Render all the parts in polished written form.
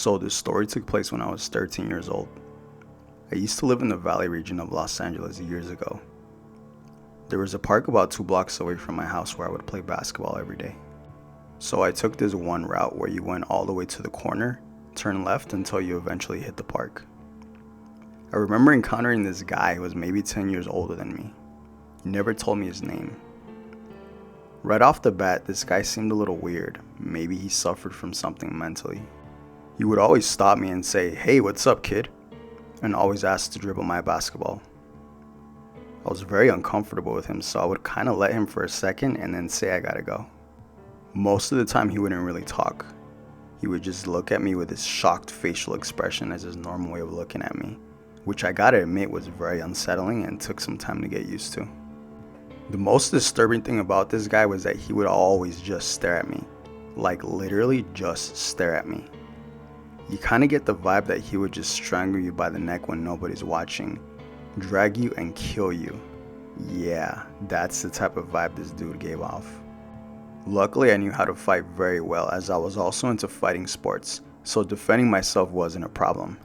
So this story took place when I was 13 years old. I used to live in the Valley region of Los Angeles years ago. There was a park about 2 blocks away from my house where I would play basketball every day. So I took this one route where you went all the way to the corner, turn left until you eventually hit the park. I remember encountering this guy who was maybe 10 years older than me. He never told me his name. Right off the bat, this guy seemed a little weird. Maybe he suffered from something mentally. He would always stop me and say, "Hey, what's up, kid?" and always ask to dribble my basketball. I was very uncomfortable with him, so I would kind of let him for a second and then say I gotta go. Most of the time he wouldn't really talk. He would just look at me with his shocked facial expression as his normal way of looking at me, which I gotta admit was very unsettling and took some time to get used to. The most disturbing thing about this guy was that he would always just stare at me. Like literally just stare at me. You kind of get the vibe that he would just strangle you by the neck when nobody's watching, drag you and kill you. Yeah, that's the type of vibe this dude gave off. Luckily, I knew how to fight very well as I was also into fighting sports, so defending myself wasn't a problem.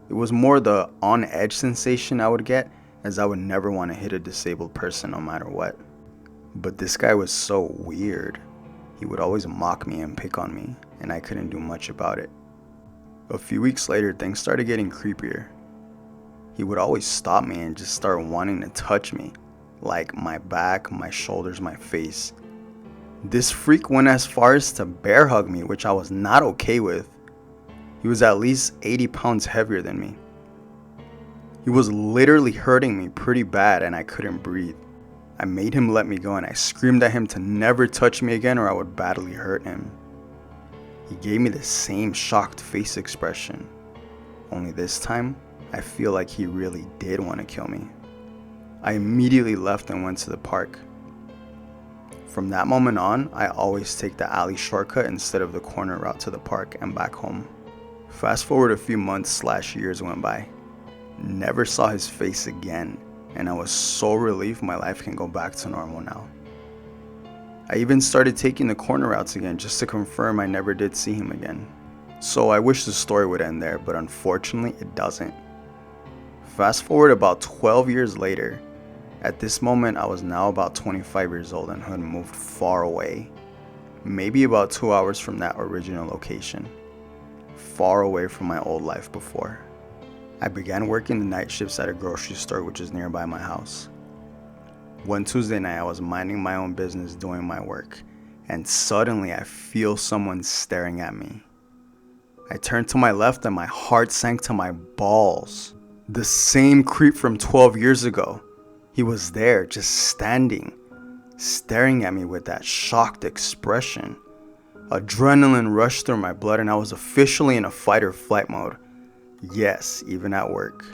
It was more the on edge sensation I would get, as I would never want to hit a disabled person no matter what. But this guy was so weird. He would always mock me and pick on me, and I couldn't do much about it. A few weeks later, things started getting creepier. He would always stop me and just start wanting to touch me, like my back, my shoulders, my face. This freak went as far as to bear hug me, which I was not okay with. He was at least 80 pounds heavier than me. He was literally hurting me pretty bad and I couldn't breathe. I made him let me go and I screamed at him to never touch me again or I would badly hurt him. He gave me the same shocked face expression. Only this time, I feel like he really did want to kill me. I immediately left and went to the park. From that moment on, I always take the alley shortcut instead of the corner route to the park and back home. Fast forward a few months/years went by. Never saw his face again, and I was so relieved my life can go back to normal now. I even started taking the corner routes again just to confirm I never did see him again. So I wish the story would end there, but unfortunately it doesn't. Fast forward about 12 years later. At this moment I was now about 25 years old and had moved far away. Maybe about 2 hours from that original location. Far away from my old life before. I began working the night shifts at a grocery store which is nearby my house. One Tuesday night I was minding my own business doing my work, and suddenly I feel someone staring at me. I turned to my left and my heart sank to my balls. The same creep from 12 years ago. He was there, just standing, staring at me with that shocked expression. Adrenaline rushed through my blood and I was officially in a fight or flight mode. Yes, even at work.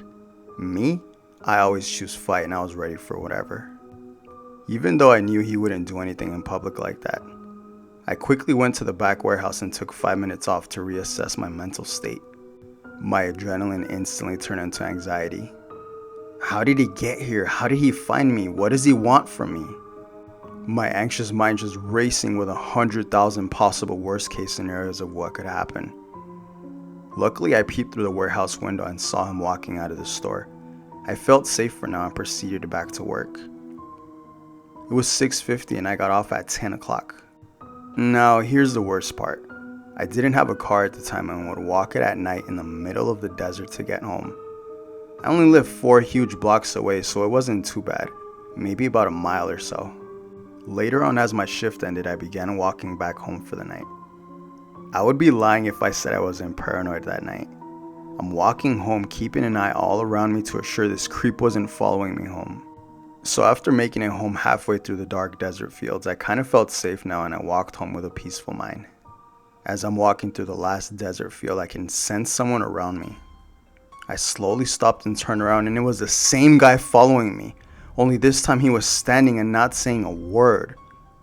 Me? I always choose fight and I was ready for whatever. Even though I knew he wouldn't do anything in public like that. I quickly went to the back warehouse and took 5 minutes off to reassess my mental state. My adrenaline instantly turned into anxiety. How did he get here? How did he find me? What does he want from me? My anxious mind just racing with 100,000 possible worst case scenarios of what could happen. Luckily, I peeped through the warehouse window and saw him walking out of the store. I felt safe for now and proceeded back to work. It was 6:50 and I got off at 10 o'clock. Now, here's the worst part. I didn't have a car at the time and would walk it at night in the middle of the desert to get home. I only lived 4 huge blocks away, so it wasn't too bad, maybe about a mile or so. Later on as my shift ended, I began walking back home for the night. I would be lying if I said I wasn't paranoid that night. I'm walking home, keeping an eye all around me to assure this creep wasn't following me home. So after making it home halfway through the dark desert fields, I kind of felt safe now and I walked home with a peaceful mind. As I'm walking through the last desert field, I can sense someone around me. I slowly stopped and turned around and it was the same guy following me, only this time he was standing and not saying a word,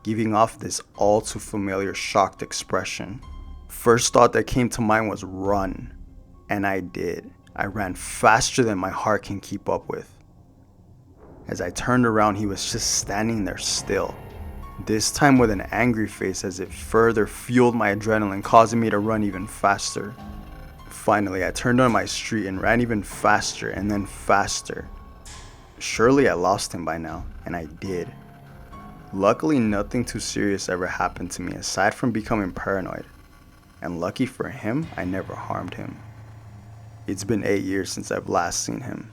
giving off this all too familiar shocked expression. First thought that came to mind was run, and I did. I ran faster than my heart can keep up with. As I turned around, he was just standing there still, this time with an angry face as it further fueled my adrenaline, causing me to run even faster. Finally, I turned on my street and ran even faster and then faster. Surely I lost him by now, and I did. Luckily, nothing too serious ever happened to me aside from becoming paranoid. And lucky for him, I never harmed him. It's been 8 years since I've last seen him.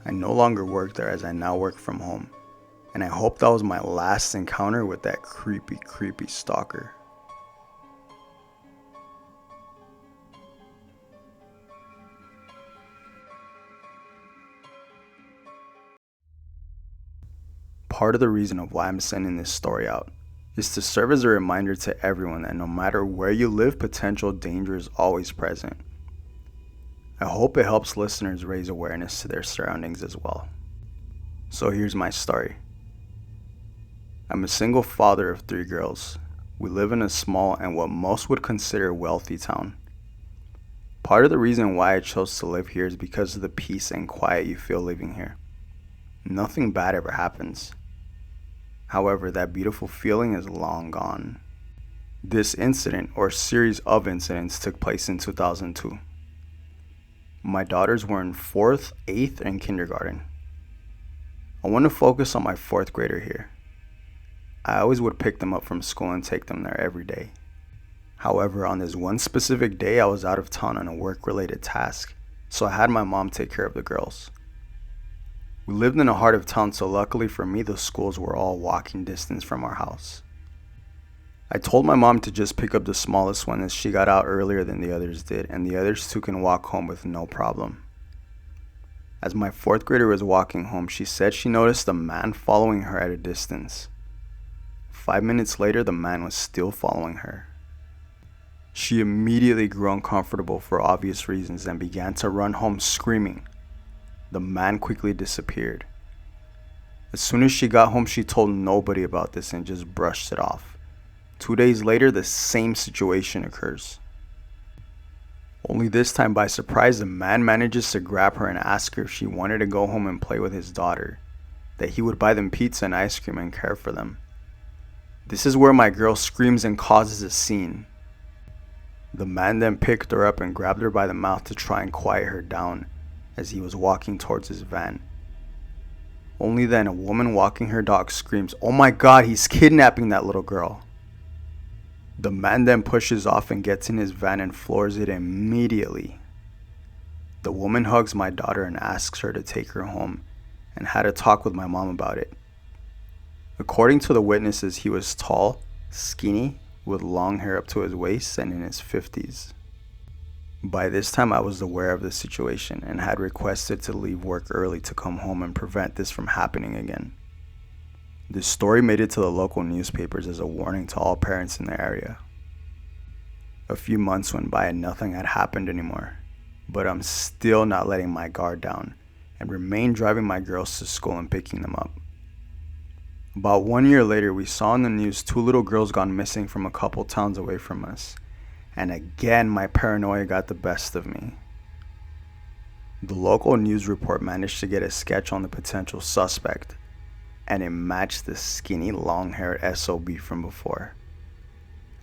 I no longer work there as I now work from home. And I hope that was my last encounter with that creepy stalker. Part of the reason of why I'm sending this story out is to serve as a reminder to everyone that no matter where you live, potential danger is always present. I hope it helps listeners raise awareness to their surroundings as well. So here's my story. I'm a single father of 3 girls. We live in a small and what most would consider wealthy town. Part of the reason why I chose to live here is because of the peace and quiet you feel living here. Nothing bad ever happens. However, that beautiful feeling is long gone. This incident, or series of incidents, took place in 2002. My daughters were in 4th, 8th, and kindergarten. I want to focus on my 4th grader here. I always would pick them up from school and take them there every day. However, on this one specific day, I was out of town on a work-related task, so I had my mom take care of the girls. We lived in the heart of town, so luckily for me, the schools were all walking distance from our house. I told my mom to just pick up the smallest one as she got out earlier than the others did, and the others 2 can walk home with no problem. As my 4th grader was walking home, she said she noticed a man following her at a distance. 5 minutes later, the man was still following her. She immediately grew uncomfortable for obvious reasons and began to run home screaming. The man quickly disappeared. As soon as she got home, she told nobody about this and just brushed it off. 2 days later, the same situation occurs. Only this time, by surprise, the man manages to grab her and ask her if she wanted to go home and play with his daughter, that he would buy them pizza and ice cream and care for them. This is where my girl screams and causes a scene. The man then picked her up and grabbed her by the mouth to try and quiet her down as he was walking towards his van. Only then a woman walking her dog screams, "Oh my God, he's kidnapping that little girl." The man then pushes off and gets in his van and floors it immediately. The woman hugs my daughter and asks her to take her home and had a talk with my mom about it. According to the witnesses, he was tall, skinny, with long hair up to his waist and in his 50s. By this time, I was aware of the situation and had requested to leave work early to come home and prevent this from happening again. This story made it to the local newspapers as a warning to all parents in the area. A few months went by and nothing had happened anymore, but I'm still not letting my guard down and remain driving my girls to school and picking them up. About 1 year later, we saw in the news 2 little girls gone missing from a couple towns away from us. And again, my paranoia got the best of me. The local news report managed to get a sketch on the potential suspect, and it matched the skinny, long-haired SOB from before.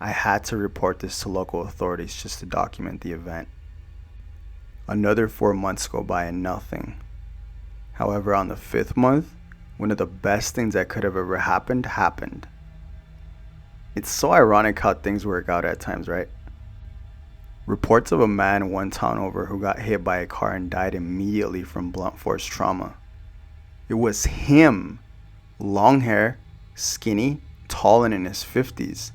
I had to report this to local authorities just to document the event. Another 4 months go by and nothing. However, on the 5th month, one of the best things that could have ever happened. It's so ironic how things work out at times, right? Reports of a man 1 town over who got hit by a car and died immediately from blunt force trauma. It was him. Long hair, skinny, tall, and in his 50s.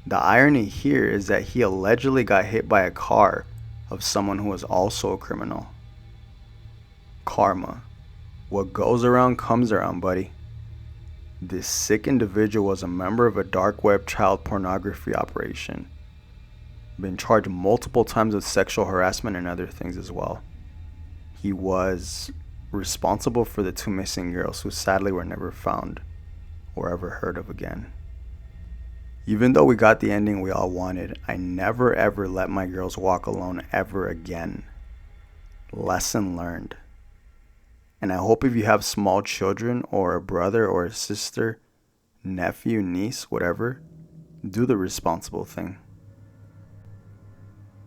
The irony here is that he allegedly got hit by a car of someone who was also a criminal. Karma. What goes around comes around, buddy. This sick individual was a member of a dark web child pornography operation. Been charged multiple times with sexual harassment and other things as well. He was responsible for the 2 missing girls who sadly were never found or ever heard of again. Even though we got the ending we all wanted, I never ever let my girls walk alone ever again. Lesson learned. And I hope if you have small children or a brother or a sister, nephew, niece, whatever, do the responsible thing.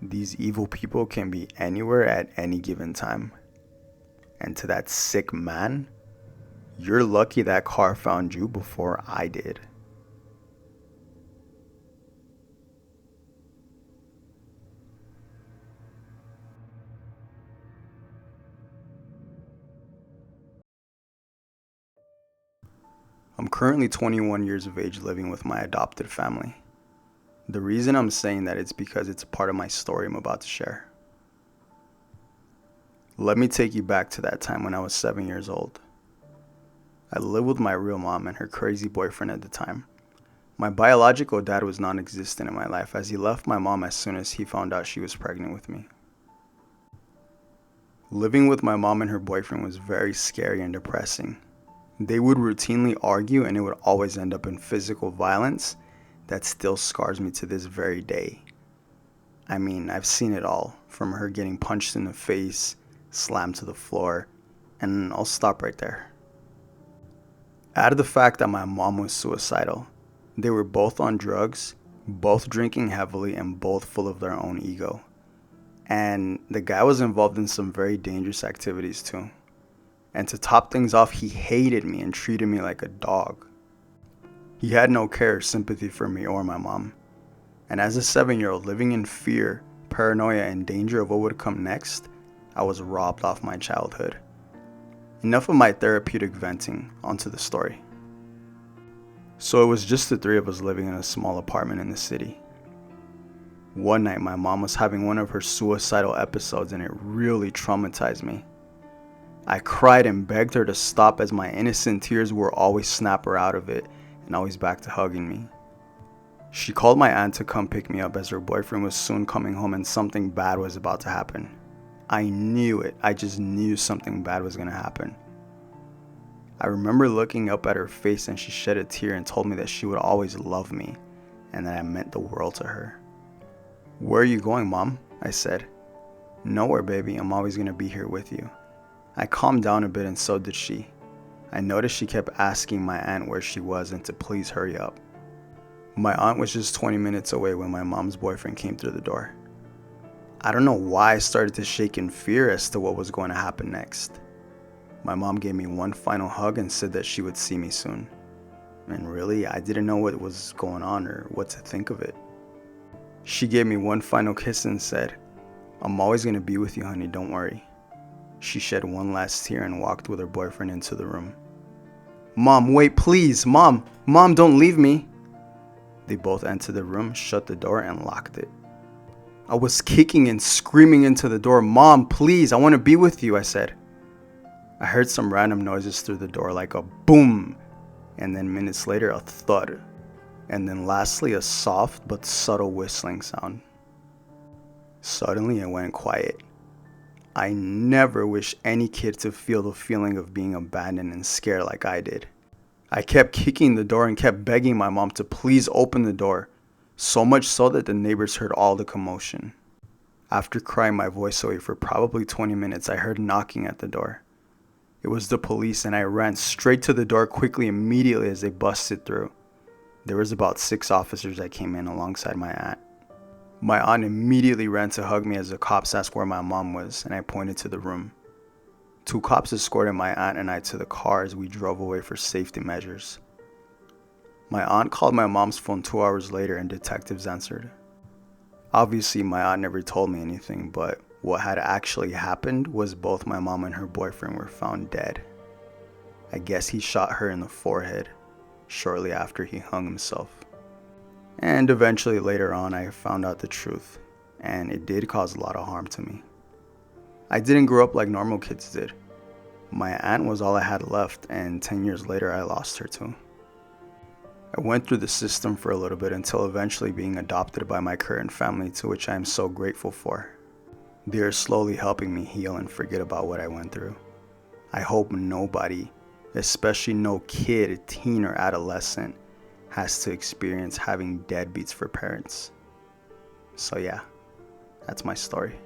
These evil people can be anywhere at any given time. And to that sick man, you're lucky that car found you before I did. I'm currently 21 years of age living with my adopted family. The reason I'm saying that is because it's a part of my story I'm about to share. Let me take you back to that time when I was 7 years old. I lived with my real mom and her crazy boyfriend at the time. My biological dad was non-existent in my life as he left my mom as soon as he found out she was pregnant with me. Living with my mom and her boyfriend was very scary and depressing. They would routinely argue and it would always end up in physical violence that still scars me to this very day. I mean, I've seen it all, from her getting punched in the face, slammed to the floor, and I'll stop right there. Add the fact that my mom was suicidal. They were both on drugs, both drinking heavily, and both full of their own ego. And the guy was involved in some very dangerous activities too. And to top things off, he hated me and treated me like a dog. He had no care or sympathy for me or my mom. And as a 7-year-old living in fear, paranoia, and danger of what would come next, I was robbed off my childhood. Enough of my therapeutic venting, onto the story. So it was just the three of us living in a small apartment in the city. One night my mom was having one of her suicidal episodes and it really traumatized me. I cried and begged her to stop as my innocent tears would always snap her out of it and always back to hugging me. She called my aunt to come pick me up as her boyfriend was soon coming home and something bad was about to happen. I knew it. I just knew something bad was going to happen. I remember looking up at her face and she shed a tear and told me that she would always love me and that I meant the world to her. "Where are you going, Mom?" I said. "Nowhere, baby. I'm always going to be here with you." I calmed down a bit and so did she. I noticed she kept asking my aunt where she was and to please hurry up. My aunt was just 20 minutes away when my mom's boyfriend came through the door. I don't know why I started to shake in fear as to what was going to happen next. My mom gave me one final hug and said that she would see me soon. And really, I didn't know what was going on or what to think of it. She gave me one final kiss and said, "I'm always going to be with you, honey, don't worry." She shed one last tear and walked with her boyfriend into the room. "Mom, wait, please, Mom, don't leave me." They both entered the room, shut the door, and locked it. I was kicking and screaming into the door. "Mom, please, I want to be with you," I said. I heard some random noises through the door like a boom, and then minutes later a thud, and then lastly a soft but subtle whistling sound. Suddenly it went quiet. I never wish any kid to feel the feeling of being abandoned and scared like I did. I kept kicking the door and kept begging my mom to please open the door, so much so that the neighbors heard all the commotion. After crying my voice away for probably 20 minutes, I heard knocking at the door. It was the police and I ran straight to the door quickly immediately as they busted through. There was about 6 officers that came in alongside my aunt. My aunt immediately ran to hug me as the cops asked where my mom was, and I pointed to the room. 2 cops escorted my aunt and I to the car as we drove away for safety measures. My aunt called my mom's phone 2 hours later and detectives answered. Obviously, my aunt never told me anything, but what had actually happened was both my mom and her boyfriend were found dead. I guess he shot her in the forehead shortly after he hung himself. And eventually later on I found out the truth, and it did cause a lot of harm to me. I didn't grow up like normal kids did. My aunt was all I had left, and 10 years later I lost her too. I went through the system for a little bit until eventually being adopted by my current family, to which I am so grateful for. They are slowly helping me heal and forget about what I went through. I hope nobody, especially no kid, teen, or adolescent, has to experience having deadbeats for parents. So yeah, that's my story.